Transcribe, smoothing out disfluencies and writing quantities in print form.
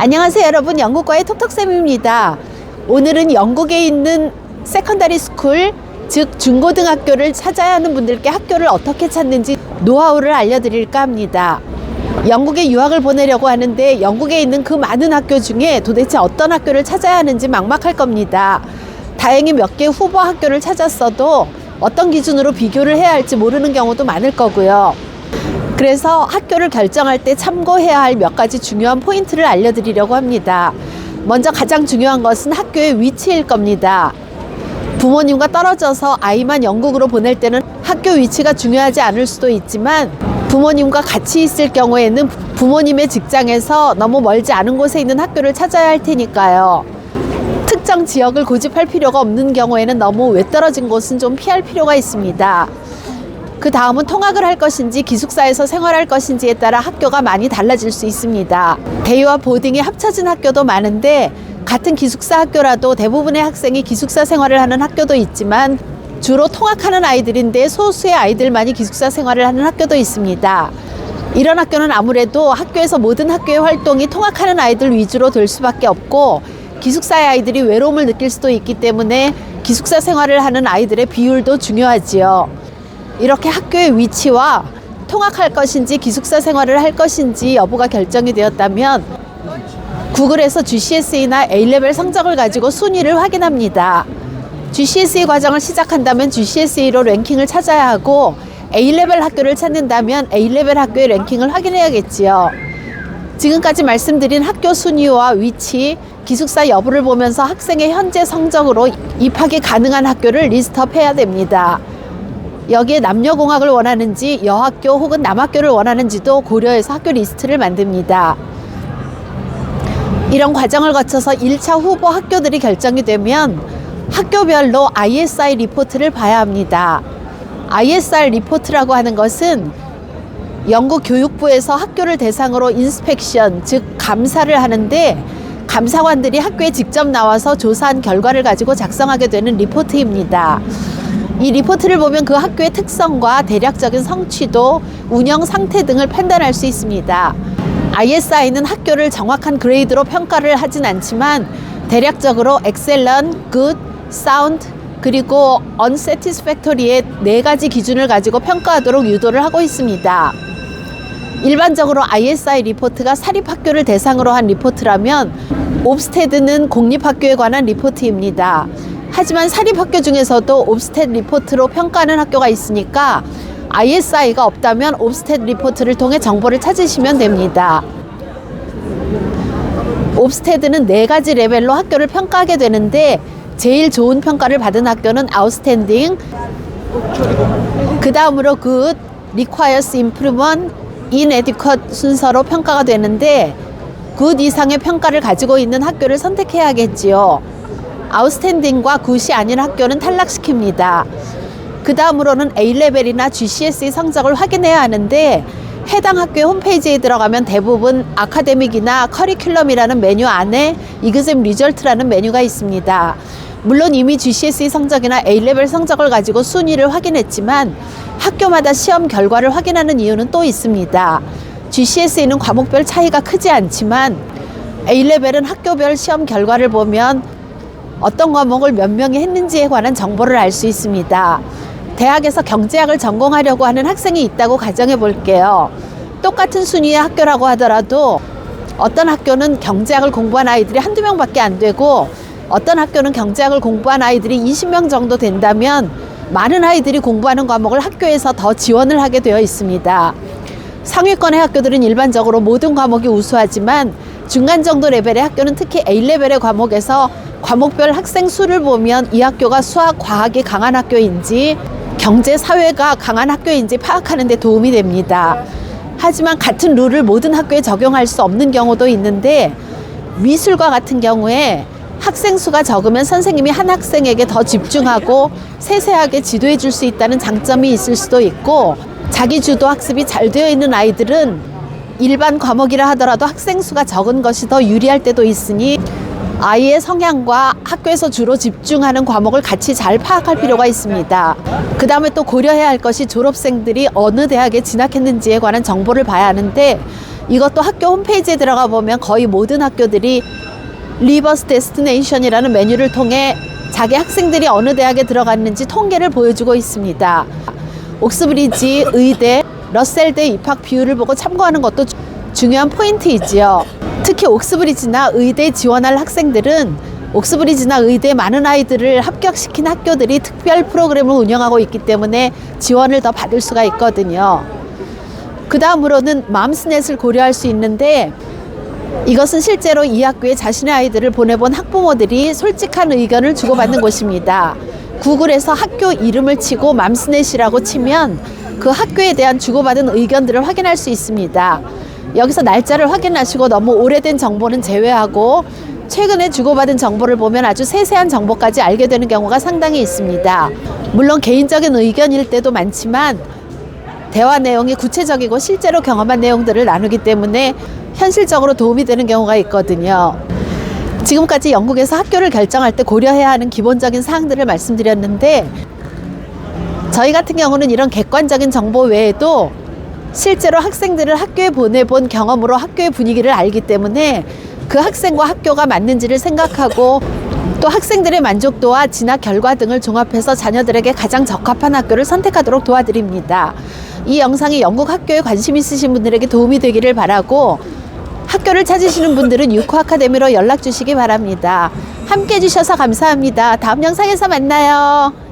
안녕하세요 여러분, 영국과의 톡톡쌤입니다. 오늘은 영국에 있는 세컨더리 스쿨, 즉 중고등학교를 찾아야 하는 분들께 학교를 어떻게 찾는지 노하우를 알려드릴까 합니다. 영국에 유학을 보내려고 하는데 영국에 있는 그 많은 학교 중에 도대체 어떤 학교를 찾아야 하는지 막막할 겁니다. 다행히 몇 개 후보 학교를 찾았어도 어떤 기준으로 비교를 해야 할지 모르는 경우도 많을 거고요. 그래서 학교를 결정할 때 참고해야 할 몇 가지 중요한 포인트를 알려드리려고 합니다. 먼저 가장 중요한 것은 학교의 위치일 겁니다. 부모님과 떨어져서 아이만 영국으로 보낼 때는 학교 위치가 중요하지 않을 수도 있지만, 부모님과 같이 있을 경우에는 부모님의 직장에서 너무 멀지 않은 곳에 있는 학교를 찾아야 할 테니까요. 특정 지역을 고집할 필요가 없는 경우에는 너무 외떨어진 곳은 좀 피할 필요가 있습니다. 그 다음은 통학을 할 것인지 기숙사에서 생활할 것인지에 따라 학교가 많이 달라질 수 있습니다. 데이와 보딩이 합쳐진 학교도 많은데, 같은 기숙사 학교라도 대부분의 학생이 기숙사 생활을 하는 학교도 있지만, 주로 통학하는 아이들인데 소수의 아이들만이 기숙사 생활을 하는 학교도 있습니다. 이런 학교는 아무래도 학교에서 모든 학교의 활동이 통학하는 아이들 위주로 될 수밖에 없고, 기숙사의 아이들이 외로움을 느낄 수도 있기 때문에 기숙사 생활을 하는 아이들의 비율도 중요하지요. 이렇게 학교의 위치와 통학할 것인지 기숙사 생활을 할 것인지 여부가 결정이 되었다면, 구글에서 GCSE나 A레벨 성적을 가지고 순위를 확인합니다. GCSE 과정을 시작한다면 GCSE로 랭킹을 찾아야 하고, A레벨 학교를 찾는다면 A레벨 학교의 랭킹을 확인해야겠지요. 지금까지 말씀드린 학교 순위와 위치, 기숙사 여부를 보면서 학생의 현재 성적으로 입학이 가능한 학교를 리스트업해야 됩니다. 여기에 남녀공학을 원하는지 여학교 혹은 남학교를 원하는지도 고려해서 학교 리스트를 만듭니다. 이런 과정을 거쳐서 1차 후보 학교들이 결정이 되면 학교별로 ISI 리포트를 봐야 합니다. ISI 리포트라고 하는 것은 영국 교육부에서 학교를 대상으로 인스펙션, 즉 감사를 하는데, 감사관들이 학교에 직접 나와서 조사한 결과를 가지고 작성하게 되는 리포트입니다. 이 리포트를 보면 그 학교의 특성과 대략적인 성취도, 운영 상태 등을 판단할 수 있습니다. ISI는 학교를 정확한 그레이드로 평가를 하진 않지만, 대략적으로 excellent, good, sound, 그리고 unsatisfactory의 4가지 기준을 가지고 평가하도록 유도를 하고 있습니다. 일반적으로 ISI 리포트가 사립학교를 대상으로 한 리포트라면, 옵스테드는 공립학교에 관한 리포트입니다. 하지만 사립학교 중에서도 옵스테드 리포트로 평가하는 학교가 있으니까 ISI가 없다면 옵스테드 리포트를 통해 정보를 찾으시면 됩니다. 옵스테드는 4가지 레벨로 학교를 평가하게 되는데, 제일 좋은 평가를 받은 학교는 아웃스탠딩, 그 다음으로 good, requires improvement, inadequate 순서로 평가가 되는데, good 이상의 평가를 가지고 있는 학교를 선택해야겠지요. 아웃스탠딩과 굿이 아닌 학교는 탈락시킵니다. 그 다음으로는 A레벨이나 GCSE 성적을 확인해야 하는데, 해당 학교의 홈페이지에 들어가면 대부분 아카데믹이나 커리큘럼이라는 메뉴 안에 이그잼 리절트라는 메뉴가 있습니다. 물론 이미 GCSE 성적이나 A레벨 성적을 가지고 순위를 확인했지만, 학교마다 시험 결과를 확인하는 이유는 또 있습니다. GCSE는 과목별 차이가 크지 않지만, A레벨은 학교별 시험 결과를 보면 어떤 과목을 몇 명이 했는지에 관한 정보를 알 수 있습니다. 대학에서 경제학을 전공하려고 하는 학생이 있다고 가정해 볼게요. 똑같은 순위의 학교라고 하더라도 어떤 학교는 경제학을 공부한 아이들이 한두 명밖에 안 되고, 어떤 학교는 경제학을 공부한 아이들이 20명 정도 된다면, 많은 아이들이 공부하는 과목을 학교에서 더 지원을 하게 되어 있습니다. 상위권의 학교들은 일반적으로 모든 과목이 우수하지만, 중간 정도 레벨의 학교는 특히 A레벨의 과목에서 과목별 학생 수를 보면 이 학교가 수학, 과학이 강한 학교인지 경제, 사회가 강한 학교인지 파악하는 데 도움이 됩니다. 하지만 같은 룰을 모든 학교에 적용할 수 없는 경우도 있는데, 미술과 같은 경우에 학생 수가 적으면 선생님이 한 학생에게 더 집중하고 세세하게 지도해 줄 수 있다는 장점이 있을 수도 있고, 자기 주도 학습이 잘 되어 있는 아이들은 일반 과목이라 하더라도 학생 수가 적은 것이 더 유리할 때도 있으니, 아이의 성향과 학교에서 주로 집중하는 과목을 같이 잘 파악할 필요가 있습니다. 그 다음에 또 고려해야 할 것이 졸업생들이 어느 대학에 진학했는지에 관한 정보를 봐야 하는데, 이것도 학교 홈페이지에 들어가 보면 거의 모든 학교들이 리버스 데스티네이션이라는 메뉴를 통해 자기 학생들이 어느 대학에 들어갔는지 통계를 보여주고 있습니다. 옥스브리지, 의대, 러셀대 입학 비율을 보고 참고하는 것도 중요한 포인트이지요. 특히 옥스브리지나 의대에 지원할 학생들은 옥스브리지나 의대에 많은 아이들을 합격시킨 학교들이 특별 프로그램을 운영하고 있기 때문에 지원을 더 받을 수가 있거든요. 그 다음으로는 맘스넷을 고려할 수 있는데, 이것은 실제로 이 학교에 자신의 아이들을 보내본 학부모들이 솔직한 의견을 주고받는 곳입니다. 구글에서 학교 이름을 치고 맘스넷이라고 치면 그 학교에 대한 주고받은 의견들을 확인할 수 있습니다. 여기서 날짜를 확인하시고 너무 오래된 정보는 제외하고 최근에 주고받은 정보를 보면 아주 세세한 정보까지 알게 되는 경우가 상당히 있습니다. 물론 개인적인 의견일 때도 많지만 대화 내용이 구체적이고 실제로 경험한 내용들을 나누기 때문에 현실적으로 도움이 되는 경우가 있거든요. 지금까지 영국에서 학교를 결정할 때 고려해야 하는 기본적인 사항들을 말씀드렸는데, 저희 같은 경우는 이런 객관적인 정보 외에도 실제로 학생들을 학교에 보내본 경험으로 학교의 분위기를 알기 때문에 그 학생과 학교가 맞는지를 생각하고 또 학생들의 만족도와 진학 결과 등을 종합해서 자녀들에게 가장 적합한 학교를 선택하도록 도와드립니다. 이 영상이 영국 학교에 관심 있으신 분들에게 도움이 되기를 바라고, 학교를 찾으시는 분들은 유코 아카데미로 연락 주시기 바랍니다. 함께 해주셔서 감사합니다. 다음 영상에서 만나요.